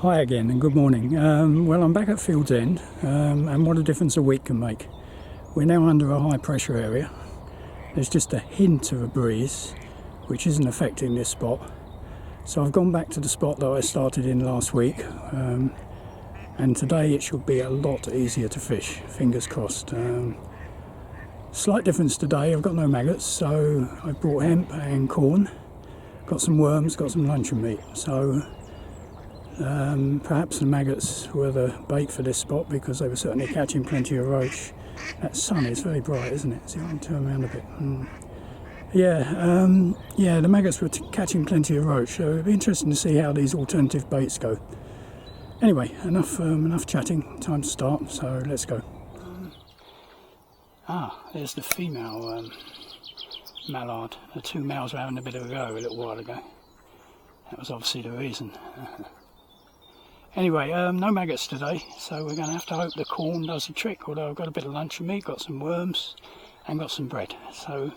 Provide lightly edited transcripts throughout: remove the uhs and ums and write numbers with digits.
Hi again and good morning. Well, I'm back at Field's End, and what a difference a week can make. We're now under a high pressure area. There's just a hint of a breeze which isn't affecting this spot. So I've gone back to the spot that I started in last week, and today it should be a lot easier to fish, fingers crossed. Slight difference today, I've got no maggots, so I brought hemp and corn, got some worms, got some luncheon meat. So perhaps the maggots were the bait for this spot because they were certainly catching plenty of roach. That sun is very bright, isn't it? See if I can turn around a bit. Yeah, the maggots were catching plenty of roach, so it'll be interesting to see how these alternative baits go. Anyway, enough chatting, time to start, so let's go. There's the female mallard. The two males were having a bit of a go a little while ago. That was obviously the reason. Anyway, no maggots today, so we're going to have to hope the corn does the trick, although I've got a bit of luncheon meat, got some worms and got some bread. So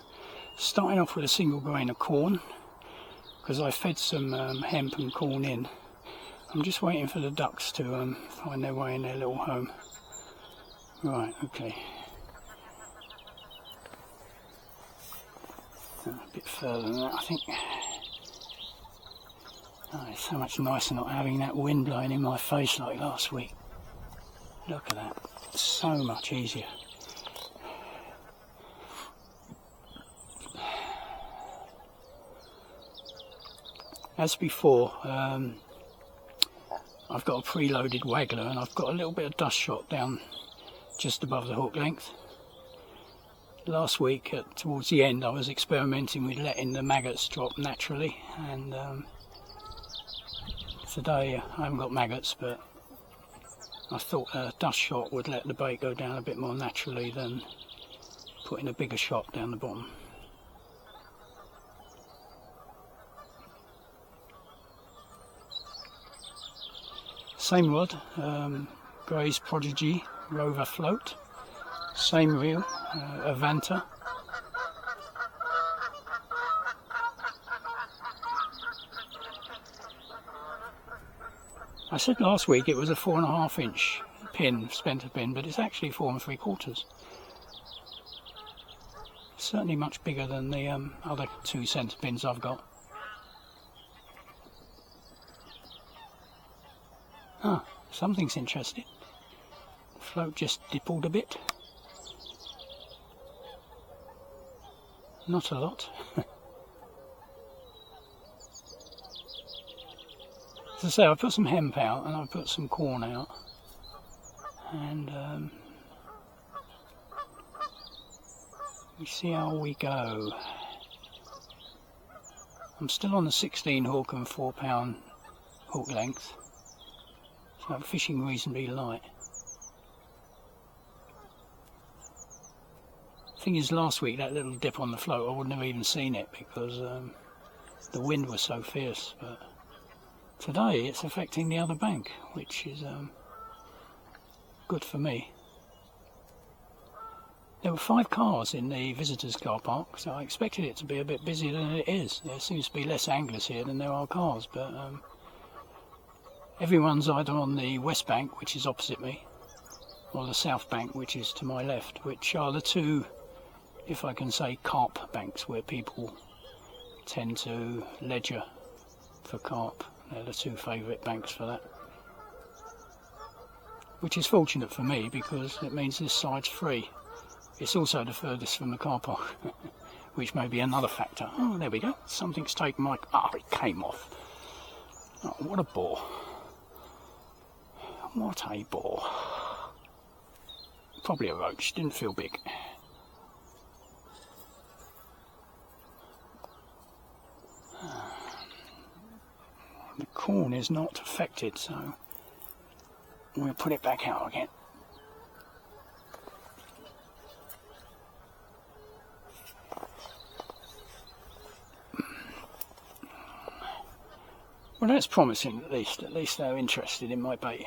starting off with a single grain of corn, because I fed some hemp and corn in. I'm just waiting for the ducks to find their way in their little home. Right, okay. A bit further than that, I think. Oh, it's so much nicer not having that wind blowing in my face like last week. Look at that, it's so much easier. As before, I've got a preloaded waggler and I've got a little bit of dust shot down just above the hook length. Last week, towards the end, I was experimenting with letting the maggots drop naturally, and today I haven't got maggots, but I thought a dust shot would let the bait go down a bit more naturally than putting a bigger shot down the bottom. Same rod, Gray's Prodigy Rover Float, same reel, Avanta. I said last week it was a 4.5 inch pin, spenter pin, but it's actually 4 3/4. Certainly much bigger than the other 2 centre pins I've got. Something's interesting. The float just dippled a bit. Not a lot. As I say, I put some hemp out and I put some corn out, and we see how we go. I'm still on the 16 hook and 4 pound hook length, so I'm fishing reasonably light. Thing is, last week that little dip on the float, I wouldn't have even seen it because the wind was so fierce, but today it's affecting the other bank, which is good for me. There were 5 cars in the visitors car park, so I expected it to be a bit busier than it is. There seems to be less anglers here than there are cars, but everyone's either on the west bank, which is opposite me, or the south bank, which is to my left, which are the two, if I can say, carp banks where people tend to ledger for carp. They're the 2 favourite banks for that, which is fortunate for me because it means this side's free. It's also the furthest from the car park, which may be another factor. Oh, there we go, something's taken my... it came off. Oh, what a bore. What a bore. Probably a roach, didn't feel big. The corn is not affected, so we'll put it back out again. Well, that's promising at least. At least they're interested in my bait.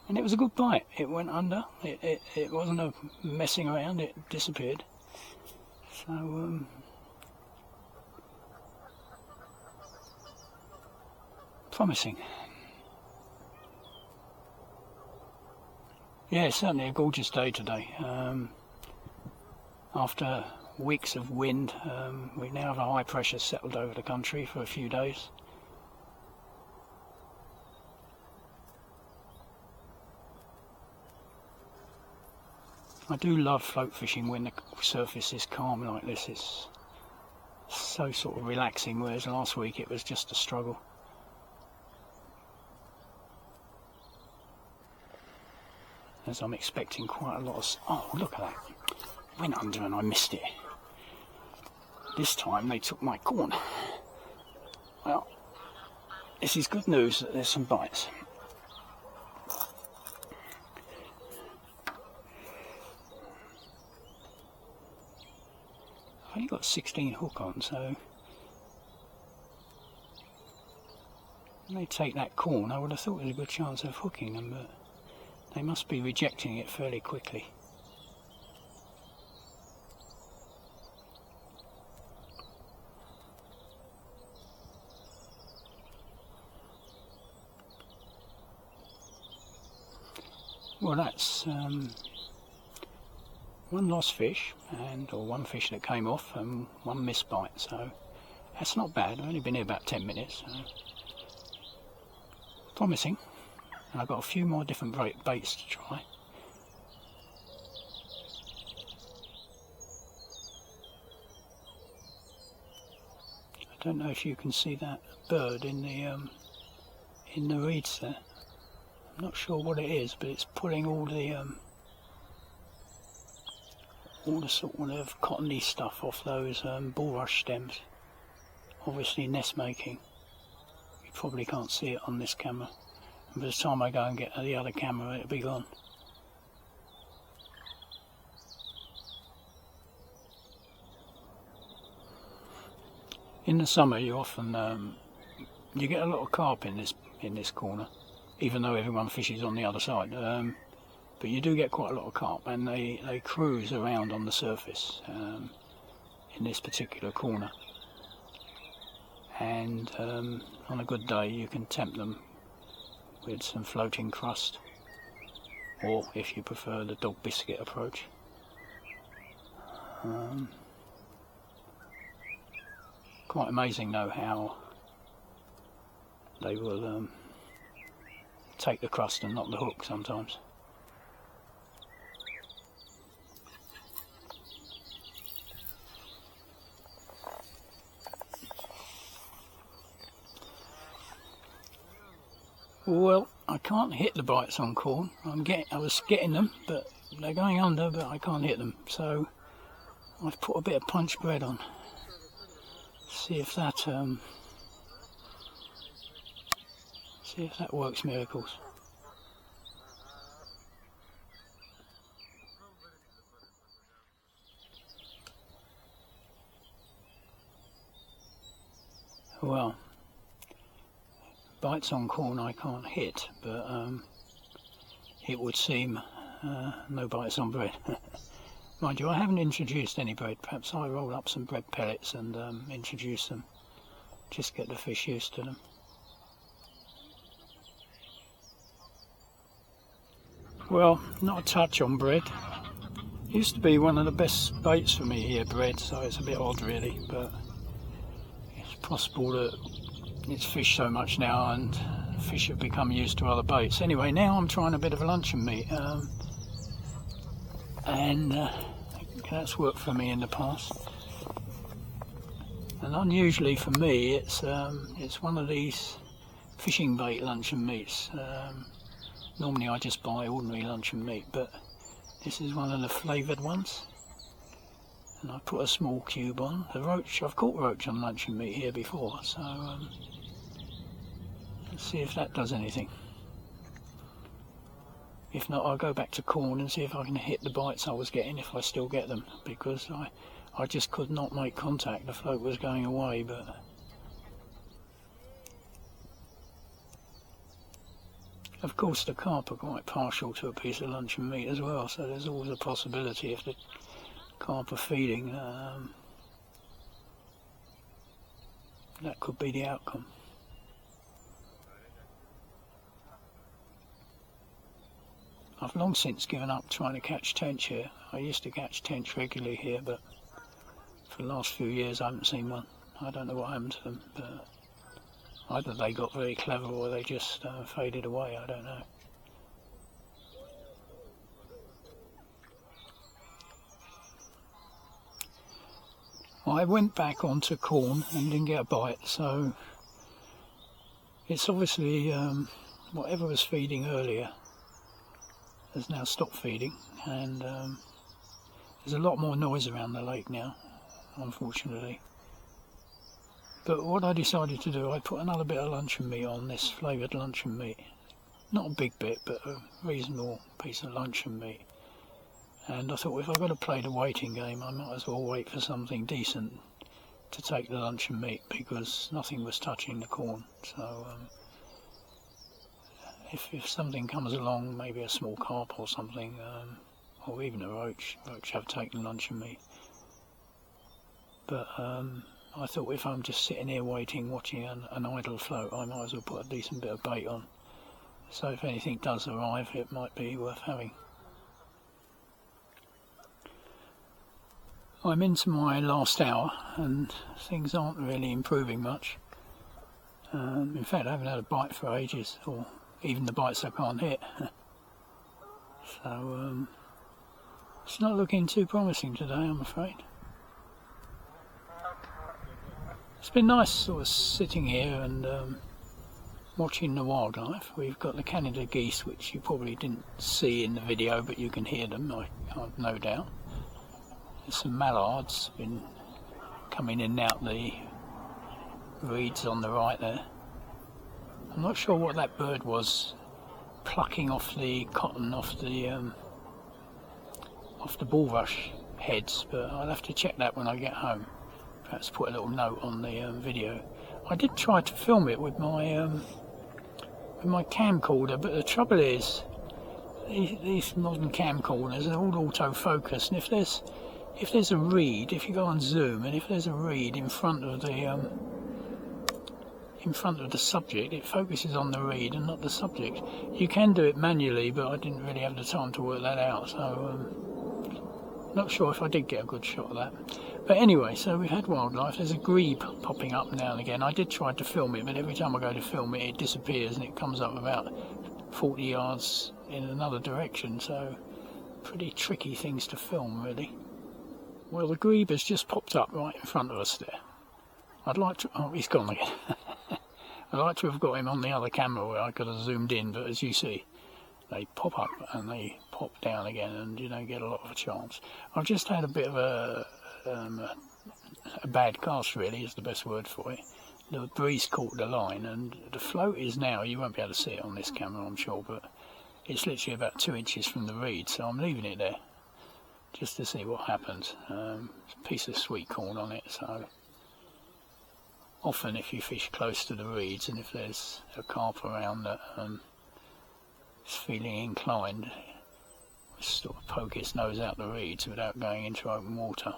And it was a good bite. It went under. It wasn't a messing around. It disappeared. So promising. Yeah, it's certainly a gorgeous day today. After weeks of wind, we now have a high pressure settled over the country for a few days. I do love float fishing when the surface is calm like this. It's so sort of relaxing, whereas last week it was just a struggle. As I'm expecting quite a lot of... Oh, look at that. Went under and I missed it. This time they took my corn. Well, this is good news that there's some bites. I've only got 16 hook on, so when they take that corn, I would have thought there's a good chance of hooking them, but they must be rejecting it fairly quickly. Well, that's one lost fish, or one fish that came off, and one missed bite, so that's not bad. I've only been here about 10 minutes, so promising. And I've got a few more different baits to try. I don't know if you can see that bird in the reeds there. I'm not sure what it is, but it's pulling all the sort of cottony stuff off those bulrush stems. Obviously nest making. You probably can't see it on this camera. By the time I go and get the other camera, it'll be gone. In the summer, you often you get a lot of carp in this corner, even though everyone fishes on the other side. But you do get quite a lot of carp, and they cruise around on the surface in this particular corner. And on a good day, you can tempt them with some floating crust, or if you prefer the dog biscuit approach. Quite amazing though how they will take the crust and not the hook sometimes. Well, I can't hit the bites on corn. I was getting them, but they're going under, but I can't hit them. So I've put a bit of punch bread on. See if that works miracles. Well, bites on corn I can't hit, but it would seem no bites on bread. Mind you, I haven't introduced any bread. Perhaps I roll up some bread pellets and introduce them. Just get the fish used to them. Well, not a touch on bread. Used to be one of the best baits for me here, bread, so it's a bit odd really, but it's possible that it's fished so much now and fish have become used to other baits. Anyway, now I'm trying a bit of a luncheon meat, and that's worked for me in the past. And unusually for me, it's one of these fishing bait luncheon meats. Normally I just buy ordinary luncheon meat, but this is one of the flavoured ones. And I put a small cube on. The roach, I've caught roach on luncheon meat here before, so let's see if that does anything. If not, I'll go back to corn and see if I can hit the bites I was getting, if I still get them, because I just could not make contact. The float was going away, but of course the carp are quite partial to a piece of luncheon meat as well, so there's always a possibility if the carp are feeding, that could be the outcome. I've long since given up trying to catch tench here. I used to catch tench regularly here, but for the last few years I haven't seen one. I don't know what happened to them, but either they got very clever or they just faded away, I don't know. I went back onto corn and didn't get a bite, so it's obviously whatever was feeding earlier has now stopped feeding, and there's a lot more noise around the lake now, unfortunately. But what I decided to do, I put another bit of luncheon meat on, this flavoured luncheon meat. Not a big bit, but a reasonable piece of luncheon meat. And I thought, if I've got to play the waiting game, I might as well wait for something decent to take the luncheon meat, because nothing was touching the corn. So if something comes along, maybe a small carp or something, or even a roach have taken luncheon meat. But I thought, if I'm just sitting here waiting, watching an idle float, I might as well put a decent bit of bait on. So if anything does arrive, it might be worth having. I'm into my last hour and things aren't really improving much. In fact, I haven't had a bite for ages, or even the bites I can't hit. So it's not looking too promising today, I'm afraid. It's been nice sort of sitting here and watching the wildlife. We've got the Canada geese, which you probably didn't see in the video, but you can hear them, I've no doubt. There's some mallards been coming in and out the reeds on the right there. I'm not sure what that bird was plucking off the cotton off the bulrush heads, but I'll have to check that when I get home. Perhaps put a little note on the video. I did try to film it with my camcorder, but the trouble is these modern camcorders are all autofocus, and if there's a reed, if you go on zoom, and if there's a reed in front of the subject, it focuses on the reed and not the subject. You can do it manually, but I didn't really have the time to work that out, so not sure if I did get a good shot of that. But anyway, so we've had wildlife. There's a grebe popping up now and again. I did try to film it, but every time I go to film it, it disappears and it comes up about 40 yards in another direction, so pretty tricky things to film, really. Well, the grebe has just popped up right in front of us there. I'd like to... oh, he's gone again. I'd like to have got him on the other camera where I could have zoomed in, but as you see, they pop up and they pop down again, and you don't get a lot of a chance. I've just had a bit of a bad cast, really, is the best word for it. The breeze caught the line, and the float is now, you won't be able to see it on this camera, I'm sure, but it's literally about 2 inches from the reed, so I'm leaving it there just to see what happens. A piece of sweet corn on it, so often if you fish close to the reeds and if there's a carp around that is feeling inclined, sort of poke its nose out the reeds without going into open water.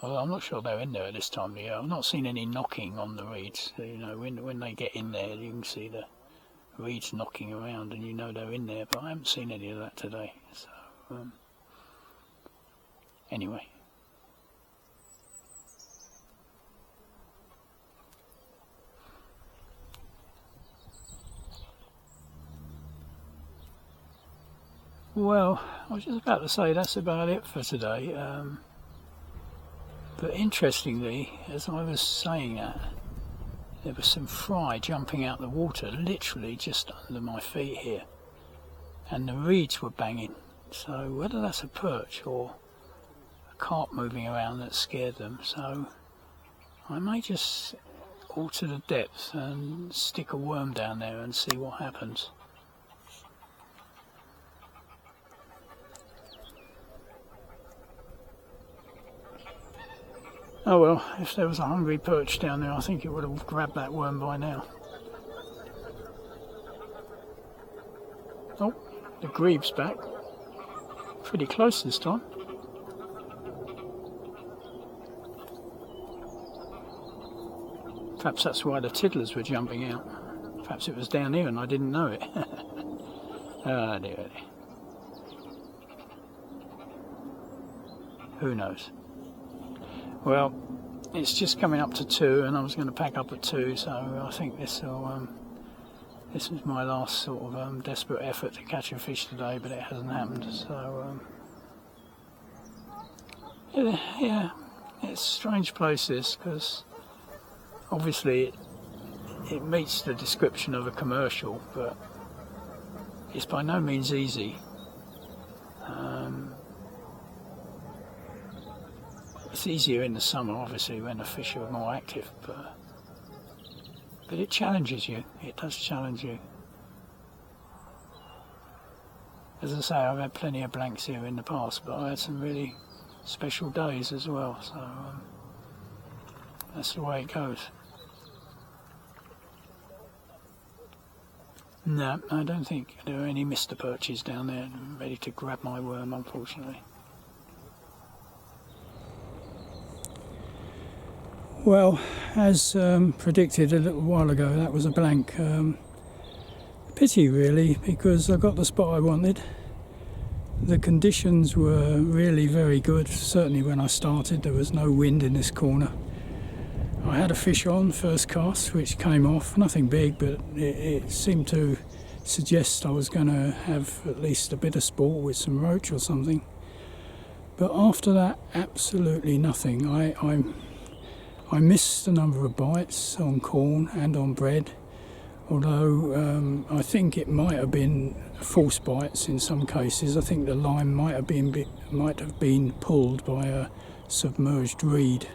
Although I'm not sure they're in there at this time of the year. I've not seen any knocking on the reeds. You know, when they get in there, you can see the reeds knocking around, and you know they're in there. But I haven't seen any of that today. So anyway. Well, I was just about to say that's about it for today. But interestingly, as I was saying that, there was some fry jumping out the water, literally just under my feet here, and the reeds were banging. So whether that's a perch or a carp moving around that scared them, so I may just alter the depth and stick a worm down there and see what happens. Oh well, if there was a hungry perch down there, I think it would have grabbed that worm by now. Oh, the grebe's back. Pretty close this time. Perhaps that's why the tiddlers were jumping out. Perhaps it was down here and I didn't know it. Ah, dear. Who knows? Well, it's just coming up to 2, and I was going to pack up at 2, so I think this is my last sort of desperate effort to catch a fish today, but it hasn't happened. So yeah, it's a strange place this, because obviously it meets the description of a commercial, but it's by no means easy. It's easier in the summer, obviously, when the fish are more active, but it challenges you. It does challenge you. As I say, I've had plenty of blanks here in the past, but I had some really special days as well, so that's the way it goes. No, I don't think there are any Mr. Perches down there ready to grab my worm, unfortunately. Well, as predicted a little while ago, that was a blank. Pity really, because I got the spot I wanted. The conditions were really very good. Certainly when I started, there was no wind in this corner. I had a fish on first cast, which came off, nothing big, but it seemed to suggest I was going to have at least a bit of sport with some roach or something. But after that, absolutely nothing. I missed a number of bites on corn and on bread, although I think it might have been false bites in some cases. I think the line might have been pulled by a submerged reed,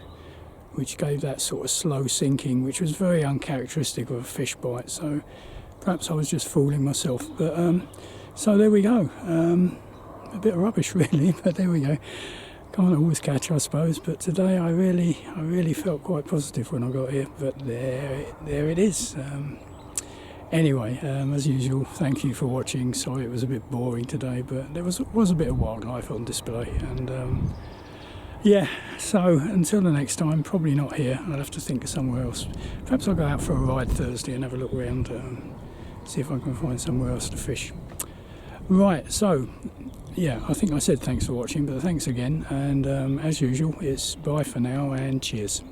which gave that sort of slow sinking, which was very uncharacteristic of a fish bite. So perhaps I was just fooling myself. But so there we go. A bit of rubbish really, but there we go. Can't always catch, I suppose, but today I really felt quite positive when I got here. But there it is. Anyway, as usual, thank you for watching. Sorry it was a bit boring today, but there was a bit of wildlife on display, and yeah. So until the next time, probably not here. I'll have to think of somewhere else. Perhaps I'll go out for a ride Thursday and have a look around, see if I can find somewhere else to fish. Right. So. Yeah, I think I said thanks for watching, but thanks again, and as usual, it's bye for now and cheers.